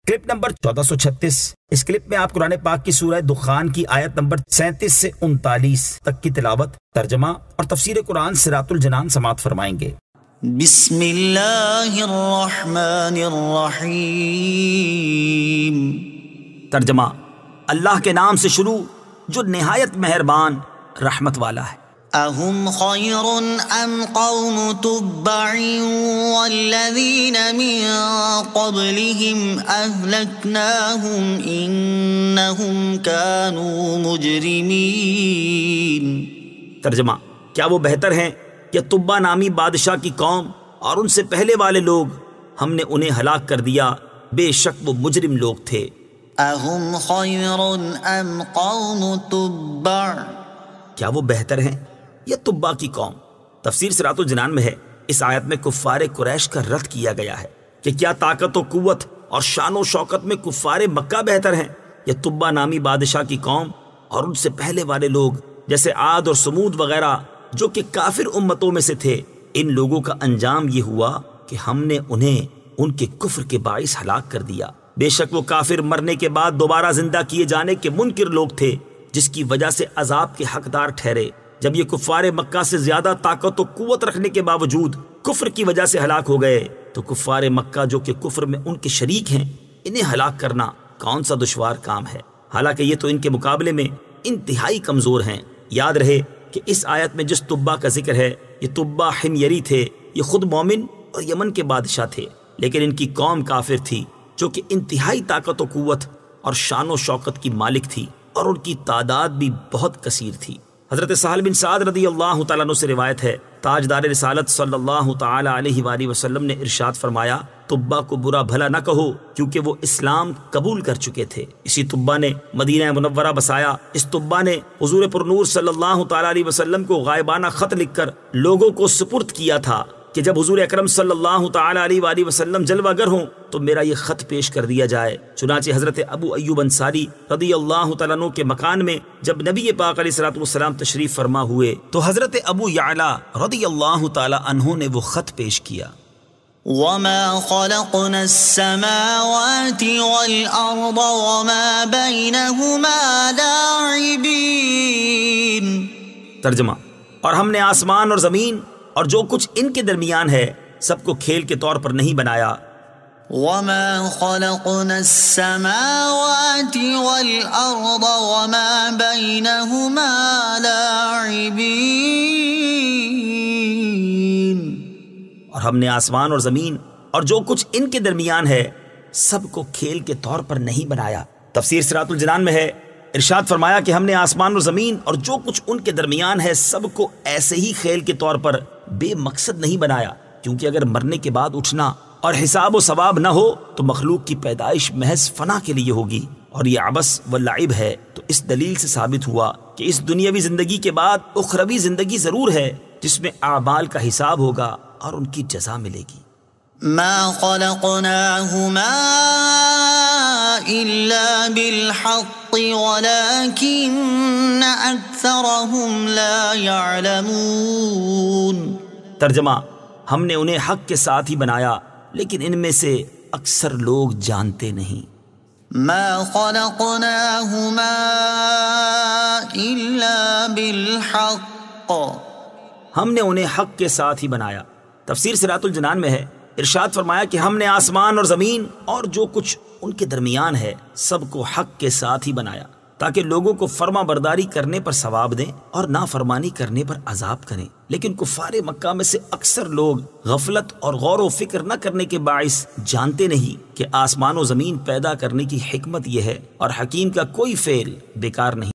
Clip number 1436۔ اس clip میں آپ قرآن پاک کی سورہ دخان کی آیت نمبر 37 سے 39 تک کی تلاوت، ترجمہ اور تفسیر قرآن صراط الجنان سماعت فرمائیں گے۔ بسم اللہ الرحمن الرحیم۔ ترجمہ: اللہ کے نام سے شروع جو نہایت مہربان رحمت والا ہے۔ اہم خیر ام قوم تبع والذین من قبلہم اہلکناہم انہم کانوا مجرمین۔ ترجمہ: کیا وہ بہتر ہیں یا تبع نامی بادشاہ کی قوم اور ان سے پہلے والے لوگ؟ ہم نے انہیں ہلاک کر دیا، بے شک وہ مجرم لوگ تھے۔ اہم خیر ام قوم تبع، کیا وہ بہتر ہیں یا تبع کی قوم؟ تفسیر صراط الجنان میں ہے، اس آیت میں کفار قریش کا رد کیا گیا ہے کہ کیا طاقت و قوت اور شان و شوکت میں کفار مکہ بہتر ہیں یا تبع نامی بادشاہ کی قوم اور ان سے پہلے والے لوگ جیسے عاد اور سمود وغیرہ جو کہ کافر امتوں میں سے تھے؟ ان لوگوں کا انجام یہ ہوا کہ ہم نے انہیں ان کے کفر کے باعث ہلاک کر دیا۔ بے شک وہ کافر مرنے کے بعد دوبارہ زندہ کیے جانے کے منکر لوگ تھے، جس کی وجہ سے عذاب کے حقدار ٹھہرے۔ جب یہ کفار مکہ سے زیادہ طاقت و قوت رکھنے کے باوجود کفر کی وجہ سے ہلاک ہو گئے تو کفار مکہ جو کہ کفر میں ان کے شریک ہیں، انہیں ہلاک کرنا کون سا دشوار کام ہے؟ حالانکہ یہ تو ان کے مقابلے میں انتہائی کمزور ہیں۔ یاد رہے کہ اس آیت میں جس تبع کا ذکر ہے یہ تبع حمیری تھے، یہ خود مومن اور یمن کے بادشاہ تھے، لیکن ان کی قوم کافر تھی جو کہ انتہائی طاقت و قوت اور شان و شوکت کی مالک تھی، اور ان کی تعداد بھی بہت کثیر تھی۔ حضرت سہل بن سعد رضی اللہ تعالیٰ عنہ سے روایت ہے، تاجدار رسالت صلی اللہ تعالیٰ علیہ وآلہ وسلم نے ارشاد فرمایا، تبع کو برا بھلا نہ کہو کیونکہ وہ اسلام قبول کر چکے تھے۔ اسی تبع نے مدینہ منورہ بسایا۔ اس تبع نے حضور پر نور صلی اللہ تعالیٰ علیہ وسلم کو غائبانہ خط لکھ کر لوگوں کو سپرد کیا تھا کہ جب حضور اکرم صلی اللہ تعالیٰ علیہ وآلہ وسلم جلوہ گر ہوں تو میرا یہ خط پیش کر دیا جائے۔ چنانچہ حضرت ابو ایوب انصاری رضی اللہ تعالیٰ عنہ کے مکان میں جب نبی پاک علیہ الصلوۃ والسلام تشریف فرما ہوئے تو حضرت ابو یعلا رضی اللہ تعالیٰ عنہ نے وہ خط پیش کیا۔ وما خلقنا السماوات والأرض وما بينهما لاعبين۔ ترجمہ: اور ہم نے آسمان اور زمین اور جو کچھ ان کے درمیان ہے سب کو کھیل کے طور پر نہیں بنایا۔ وما خلقنا السماوات والأرض وما بينهما لاعبين۔ اور ہم نے آسمان اور زمین اور جو کچھ ان کے درمیان ہے سب کو کھیل کے طور پر نہیں بنایا۔ تفسیر صراط الجنان میں ہے، ارشاد فرمایا کہ ہم نے آسمان اور زمین اور جو کچھ ان کے درمیان ہے سب کو ایسے ہی کھیل کے طور پر بے مقصد نہیں بنایا، کیونکہ اگر مرنے کے بعد اٹھنا اور حساب و ثواب نہ ہو تو مخلوق کی پیدائش محض فنا کے لیے ہوگی، اور یہ عبث و لعب ہے۔ تو اس دلیل سے ثابت ہوا کہ اس دنیاوی زندگی کے بعد اخروی زندگی ضرور ہے جس میں اعمال کا حساب ہوگا اور ان کی جزا ملے گی۔ ما خلقناهما إلا بالحق ولكن أكثرهم لا يعلمون۔ ترجمہ: ہم نے انہیں حق کے ساتھ ہی بنایا لیکن ان میں سے اکثر لوگ جانتے نہیں۔ ما خلقناهما إلا بالحق، ہم نے انہیں حق کے ساتھ ہی بنایا۔ تفسیر صراط الجنان میں ہے، ارشاد فرمایا کہ ہم نے آسمان اور زمین اور جو کچھ ان کے درمیان ہے سب کو حق کے ساتھ ہی بنایا تاکہ لوگوں کو فرما برداری کرنے پر ثواب دیں اور نافرمانی کرنے پر عذاب کریں، لیکن کفار مکہ میں سے اکثر لوگ غفلت اور غور و فکر نہ کرنے کے باعث جانتے نہیں کہ آسمان و زمین پیدا کرنے کی حکمت یہ ہے، اور حکیم کا کوئی فعل بیکار نہیں۔